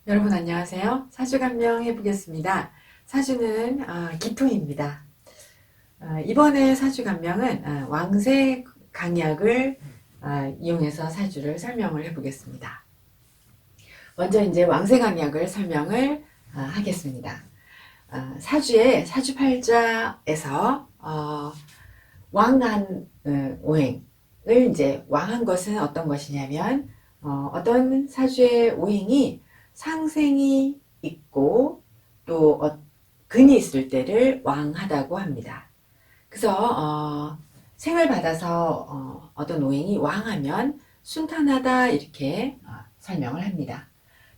여러분 안녕하세요. 사주간명 해보겠습니다. 사주는 기토입니다. 이번에 사주간명은 왕세 강약을 이용해서 사주를 설명을 해보겠습니다. 먼저 이제 왕세 강약을 설명을 하겠습니다. 사주의 사주팔자에서 왕한 오행을 이제 왕한 것은 어떤 것이냐면 어떤 사주의 오행이 상생이 있고 또 근이 있을 때를 왕하다고 합니다. 그래서 생을 받아서 어떤 오행이 왕하면 순탄하다 이렇게 설명을 합니다.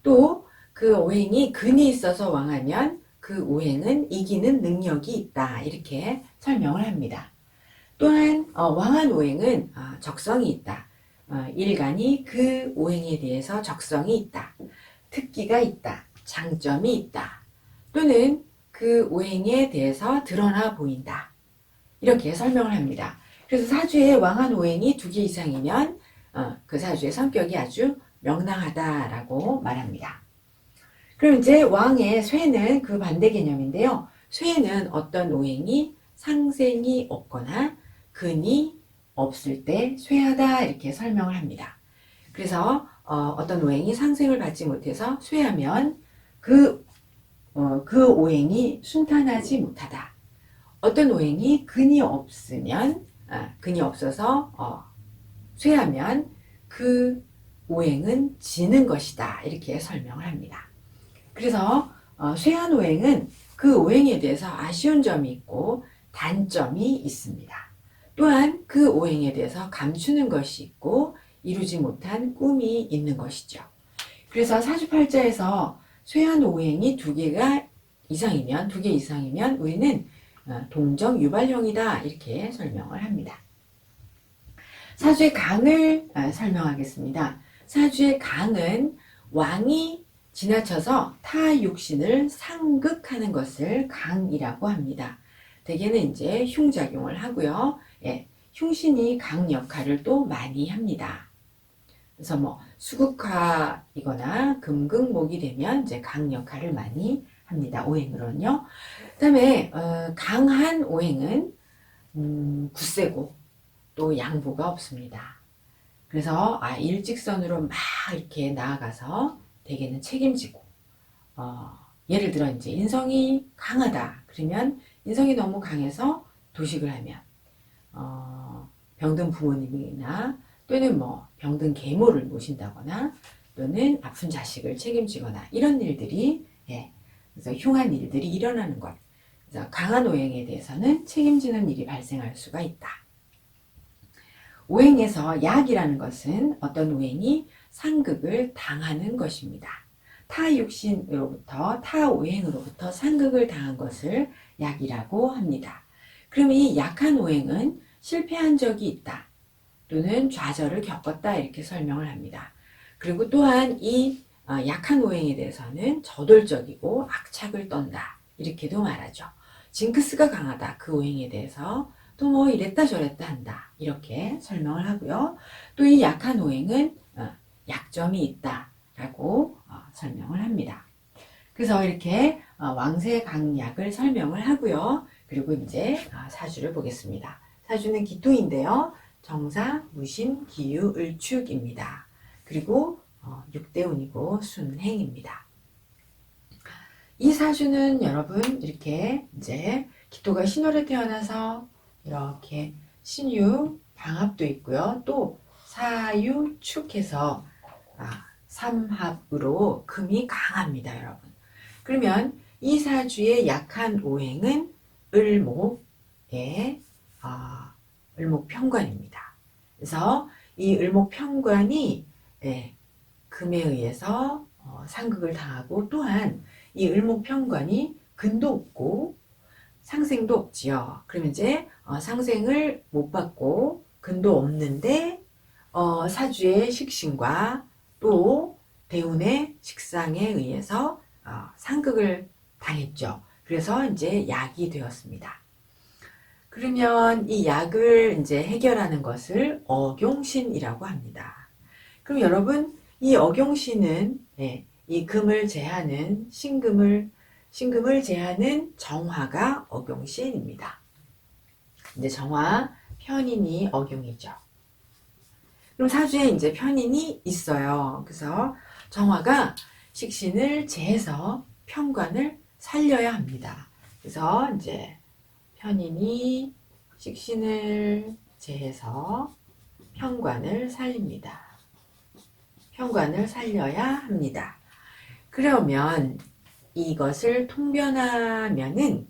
또 그 오행이 근이 있어서 왕하면 그 오행은 이기는 능력이 있다 이렇게 설명을 합니다. 또한 왕한 오행은 적성이 있다. 일간이 그 오행에 대해서 적성이 있다. 특기가 있다. 장점이 있다. 또는 그 오행에 대해서 드러나 보인다. 이렇게 설명을 합니다. 그래서 사주에 왕한 오행이 2개 이상이면 그 사주의 성격이 아주 명랑하다라고 말합니다. 그럼 이제 왕의 쇠는 그 반대 개념인데요. 쇠는 어떤 오행이 상생이 없거나 근이 없을 때 쇠하다 이렇게 설명을 합니다. 그래서 어떤 오행이 상생을 받지 못해서 쇠하면 그 오행이 순탄하지 못하다. 어떤 오행이 근이 없으면 근이 없어서 쇠하면 그 오행은 지는 것이다. 이렇게 설명을 합니다. 그래서 쇠한 오행은 그 오행에 대해서 아쉬운 점이 있고 단점이 있습니다. 또한 그 오행에 대해서 감추는 것이 있고 이루지 못한 꿈이 있는 것이죠. 그래서 사주팔자에서 쇠한 오행이 2개 이상이면 우리는 동정 유발형이다 이렇게 설명을 합니다. 사주의 강을 설명하겠습니다. 사주의 강은 왕이 지나쳐서 타 육신을 상극하는 것을 강이라고 합니다. 대개는 이제 흉작용을 하고요. 예, 흉신이 강 역할을 또 많이 합니다. 그래서 뭐 수극화이거나 금극목이 되면 이제 강 역할을 많이 합니다. 오행으로는요. 그다음에 강한 오행은 굳세고 또 양보가 없습니다. 그래서 일직선으로 막 이렇게 나아가서 대개는 책임지고 예를 들어 이제 인성이 강하다 그러면 인성이 너무 강해서 도식을 하면 병든 부모님이나 또는 뭐 병든 계모를 모신다거나 또는 아픈 자식을 책임지거나 이런 일들이 그래서 흉한 일들이 일어나는 것. 그래서 강한 오행에 대해서는 책임지는 일이 발생할 수가 있다. 오행에서 약이라는 것은 어떤 오행이 상극을 당하는 것입니다. 타 육신으로부터 타 오행으로부터 상극을 당한 것을 약이라고 합니다. 그럼 이 약한 오행은 실패한 적이 있다. 또는 좌절을 겪었다 이렇게 설명을 합니다. 그리고 또한 이 약한 오행에 대해서는 저돌적이고 악착을 떤다 이렇게도 말하죠. 징크스가 강하다 그 오행에 대해서 또 뭐 이랬다 저랬다 한다 이렇게 설명을 하고요. 또 이 약한 오행은 약점이 있다라고 설명을 합니다. 그래서 이렇게 왕세 강약을 설명을 하고요. 그리고 이제 사주를 보겠습니다. 사주는 기토인데요. 정사, 무신, 기유, 을축입니다. 그리고 육대운이고 순행입니다. 이 사주는 여러분 이렇게 이제 기토가 신월에 태어나서 이렇게 신유, 방합도 있고요. 또 사유, 축해서 삼합으로 금이 강합니다, 여러분. 그러면 이 사주의 약한 오행은 을목의 을목편관입니다. 그래서 이 을목편관이 금에 의해서 상극을 당하고 또한 이 을목편관이 근도 없고 상생도 없지요. 그러면 이제 상생을 못 받고 근도 없는데 사주의 식신과 또 대운의 식상에 의해서 상극을 당했죠. 그래서 이제 약이 되었습니다. 그러면 이 약을 이제 해결하는 것을 억용신이라고 합니다. 그럼 여러분 이 억용신은 이 금을 제하는 신금을 제하는 정화가 어경신입니다. 이제 정화, 편인이 어경이죠. 그럼 사주에 이제 편인이 있어요. 그래서 정화가 식신을 제해서 편관을 살려야 합니다. 그래서 이제 편인이 식신을 제해서 편관을 살립니다. 편관을 살려야 합니다. 그러면 이것을 통변하면은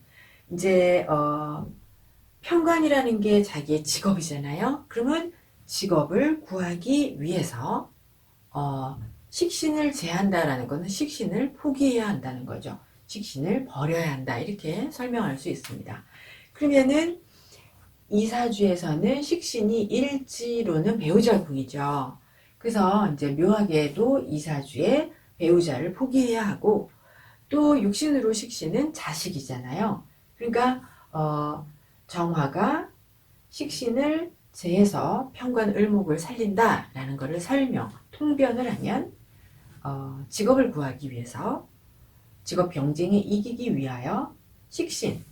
이제 편관이라는 게 자기의 직업이잖아요. 그러면 직업을 구하기 위해서 식신을 제한다라는 것은 식신을 포기해야 한다는 거죠. 식신을 버려야 한다 이렇게 설명할 수 있습니다. 그러면은 이 사주에서는 식신이 일지로는 배우자궁이죠. 그래서 이제 묘하게도 이 사주에 배우자를 포기해야 하고 또 육신으로 식신은 자식이잖아요. 그러니까 정화가 식신을 제해서 편관 을목을 살린다라는 것을 통변을 하면 직업을 구하기 위해서 직업 경쟁에 이기기 위하여 식신,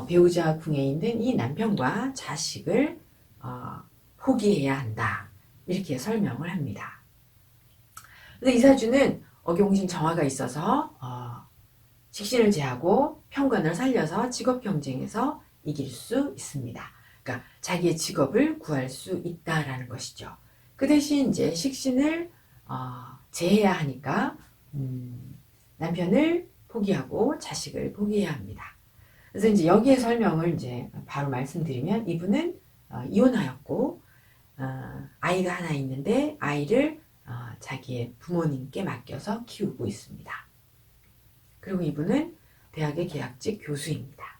배우자 궁에 있는 이 남편과 자식을 포기해야 한다. 이렇게 설명을 합니다. 그래서 이 사주는 어경신 정화가 있어서 식신을 제하고 편관을 살려서 직업 경쟁에서 이길 수 있습니다. 그러니까 자기의 직업을 구할 수 있다라는 것이죠. 그 대신 이제 식신을 제해야 하니까 남편을 포기하고 자식을 포기해야 합니다. 그래서 이제 여기에 설명을 이제 바로 말씀드리면 이분은 이혼하였고 아이가 하나 있는데 아이를 자기의 부모님께 맡겨서 키우고 있습니다. 그리고 이분은 대학의 계약직 교수입니다.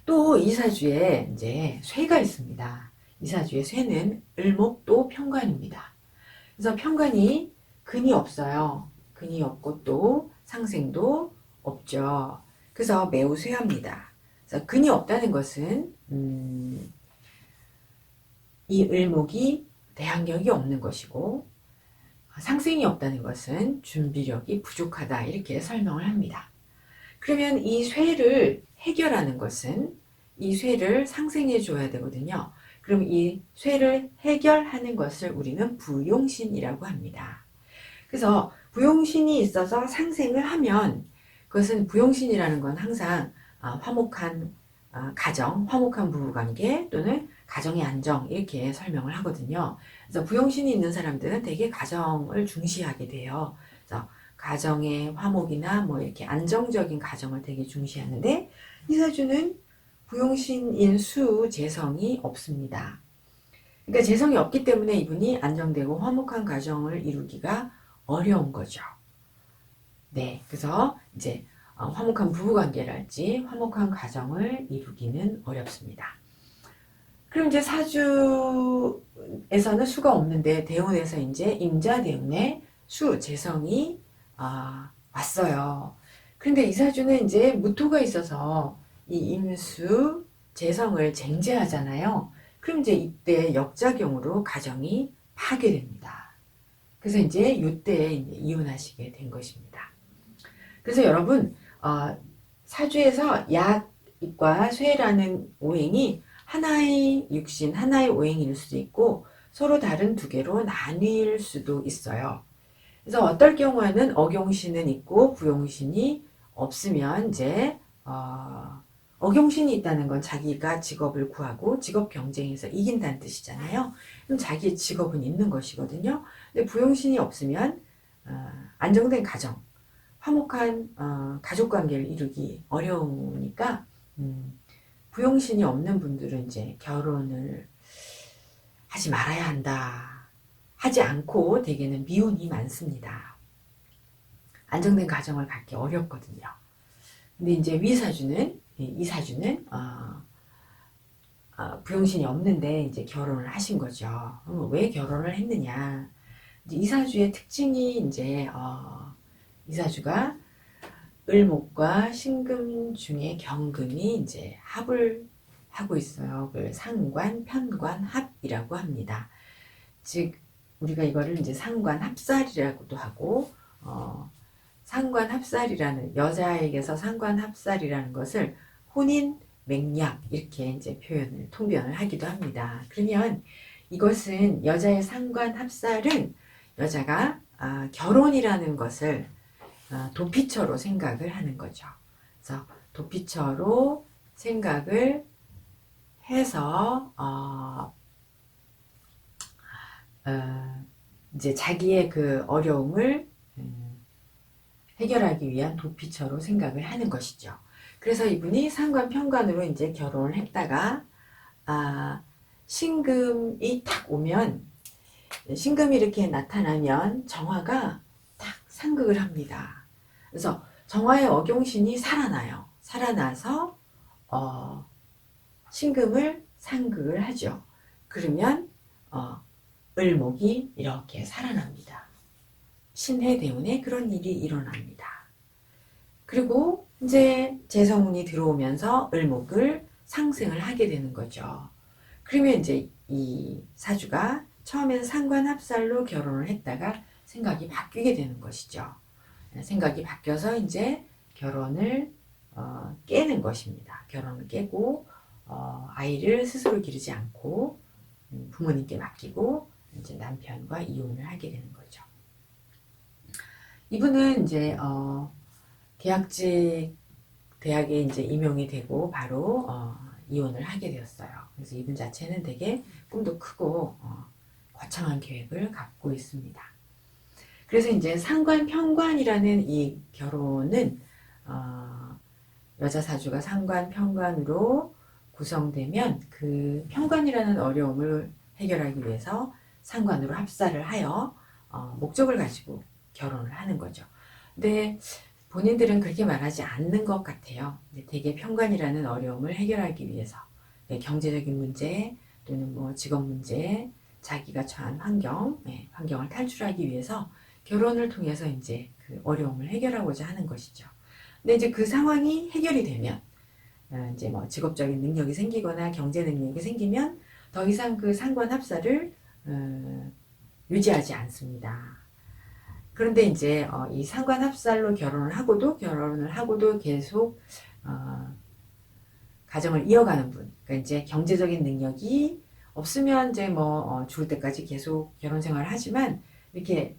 또 이 사주에 이제 쇠가 있습니다. 이 사주의 쇠는 을목도 편관입니다. 그래서 편관이 근이 없어요. 근이 없고 또 상생도 없죠. 그래서 매우 쇠합니다. 그래서 근이 없다는 것은 이 을목이 대항력이 없는 것이고 상생이 없다는 것은 준비력이 부족하다 이렇게 설명을 합니다. 그러면 이 쇠를 해결하는 것은 이 쇠를 상생해 줘야 되거든요. 그럼 이 쇠를 해결하는 것을 우리는 부용신이라고 합니다. 그래서 부용신이 있어서 상생을 하면 그것은 부용신이라는 건 항상 화목한 가정, 화목한 부부관계 또는 가정의 안정 이렇게 설명을 하거든요. 그래서 부용신이 있는 사람들은 되게 가정을 중시하게 돼요. 그래서 가정의 화목이나 뭐 이렇게 안정적인 가정을 되게 중시하는데 이 사주는 부용신인 수 재성이 없습니다. 그러니까 재성이 없기 때문에 이분이 안정되고 화목한 가정을 이루기가 어려운 거죠. 네, 그래서 이제 화목한 부부관계랄지 화목한 가정을 이루기는 어렵습니다. 그럼 이제 사주에서는 수가 없는데 대운에서 이제 임자 대운에 수 재성이 왔어요. 그런데 이 사주는 이제 무토가 있어서 이 임수 재성을 쟁제하잖아요. 그럼 이제 이때 역작용으로 가정이 파괴됩니다. 그래서 이제 이때 이혼하시게 된 것입니다. 그래서 여러분 사주에서 약과 쇠라는 오행이 하나의 육신, 하나의 오행일 수도 있고 서로 다른 두 개로 나뉠 수도 있어요. 그래서 어떨 경우에는 어경신은 있고 부용신이 없으면 이제 어경신이 있다는 건 자기가 직업을 구하고 직업 경쟁에서 이긴다는 뜻이잖아요. 그럼 자기의 직업은 있는 것이거든요. 근데 부용신이 없으면 안정된 가정, 화목한 가족관계를 이루기 어려우니까 부용신이 없는 분들은 이제 결혼을 하지 말아야 한다. 하지 않고 대개는 미혼이 많습니다. 안정된 가정을 갖기 어렵거든요. 근데 이제 이 사주는 부용신이 없는데 이제 결혼을 하신 거죠. 왜 결혼을 했느냐? 이제 이 사주의 특징이 이제 이 사주가 을목과 신금 중에 경금이 이제 합을 하고 있어요. 그걸 상관, 편관, 합이라고 합니다. 즉 우리가 이거를 이제 상관 합살이라고도 하고 상관합살이라는, 여자에게서 상관합살이라는 것을 혼인 맹약 이렇게 이제 통변을 하기도 합니다. 그러면 이것은 여자의 상관합살은 여자가 결혼이라는 것을 도피처로 생각을 하는 거죠. 그래서 도피처로 생각을 해서 이제 자기의 그 어려움을 해결하기 위한 도피처로 생각을 하는 것이죠. 그래서 이분이 상관편관으로 이제 결혼을 했다가 신금이 딱 오면, 신금이 이렇게 나타나면 정화가 딱 상극을 합니다. 그래서 정화의 어경신이 살아나요. 살아나서 신금을 상극을 하죠. 그러면 을목이 이렇게 살아납니다. 신해대운에 그런 일이 일어납니다. 그리고 이제 재성운이 들어오면서 을목을 상승을 하게 되는 거죠. 그러면 이제 이 사주가 처음에는 상관합살로 결혼을 했다가 생각이 바뀌게 되는 것이죠. 생각이 바뀌어서 이제 결혼을 깨는 것입니다. 결혼을 깨고 아이를 스스로 기르지 않고 부모님께 맡기고 이제 남편과 이혼을 하게 되는 거죠. 이분은 이제 계약직 대학에 이제 임용이 되고 바로 이혼을 하게 되었어요. 그래서 이분 자체는 되게 꿈도 크고 거창한 계획을 갖고 있습니다. 그래서 이제 상관편관이라는 이 결혼은 여자 사주가 상관편관으로 구성되면 그 편관이라는 어려움을 해결하기 위해서 상관으로 합사를 하여 목적을 가지고 결혼을 하는 거죠. 근데 본인들은 그렇게 말하지 않는 것 같아요. 되게 편관이라는 어려움을 해결하기 위해서 경제적인 문제 또는 뭐 직업 문제, 자기가 처한 환경을 탈출하기 위해서 결혼을 통해서 이제 그 어려움을 해결하고자 하는 것이죠. 근데 이제 그 상황이 해결이 되면 이제 뭐 직업적인 능력이 생기거나 경제 능력이 생기면 더 이상 그 상관합사를 유지하지 않습니다. 그런데 이제 이 상관합살로 결혼을 하고도 계속 가정을 이어가는 분, 그러니까 이제 경제적인 능력이 없으면 이제 뭐 죽을 때까지 계속 결혼 생활을 하지만 이렇게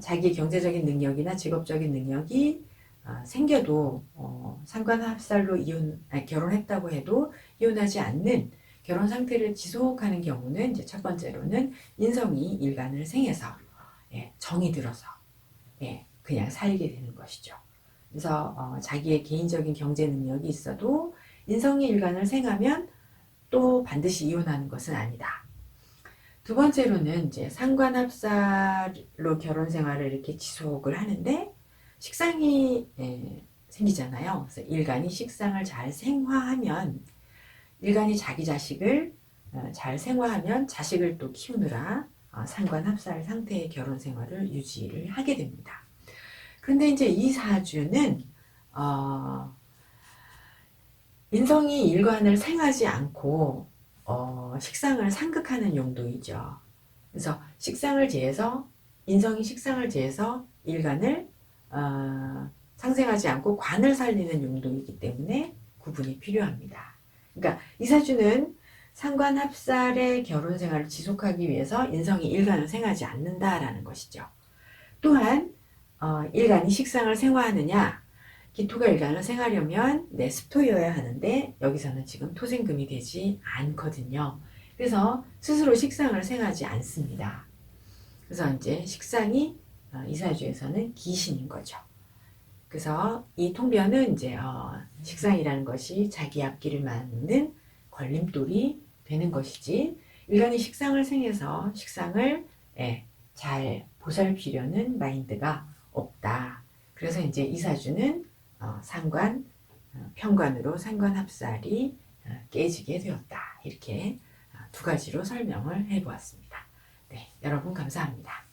자기의 경제적인 능력이나 직업적인 능력이 생겨도 상관합살로 결혼했다고 해도 이혼하지 않는 결혼 상태를 지속하는 경우는 이제 첫 번째로는 인성이 일간을 생해서 정이 들어서 그냥 살게 되는 것이죠. 그래서 자기의 개인적인 경제 능력이 있어도 인성이 일간을 생하면 또 반드시 이혼하는 것은 아니다. 두 번째로는 이제 상관합살로 결혼 생활을 이렇게 지속을 하는데 식상이 생기잖아요. 그래서 일간이 식상을 잘 생화하면, 일간이 자기 자식을 잘 생화하면 자식을 또 키우느라 상관합살 상태의 결혼 생활을 유지를 하게 됩니다. 그런데 이제 이 사주는 인성이 일관을 생하지 않고 식상을 상극하는 용도이죠. 그래서 식상을 제해서, 인성이 식상을 제해서 일간을 상생하지 않고 관을 살리는 용도이기 때문에 구분이 필요합니다. 그러니까 이 사주는 상관합살의 결혼 생활을 지속하기 위해서 인성이 일간을 생하지 않는다라는 것이죠. 또한 일간이 식상을 생화하느냐, 기토가 일간을 생하려면 습토여야 하는데 여기서는 지금 토생금이 되지 않거든요. 그래서 스스로 식상을 생하지 않습니다. 그래서 이제 식상이 이 사주에서는 기신인 거죠. 그래서 이 통변은 이제 식상이라는 것이 자기 앞길을 막는 걸림돌이 되는 것이지, 일간이 식상을 생해서 식상을 잘 보살피려는 마인드가 없다. 그래서 이제 이 사주는 편관으로 상관합살이 깨지게 되었다. 이렇게 두 가지로 설명을 해보았습니다. 네, 여러분 감사합니다.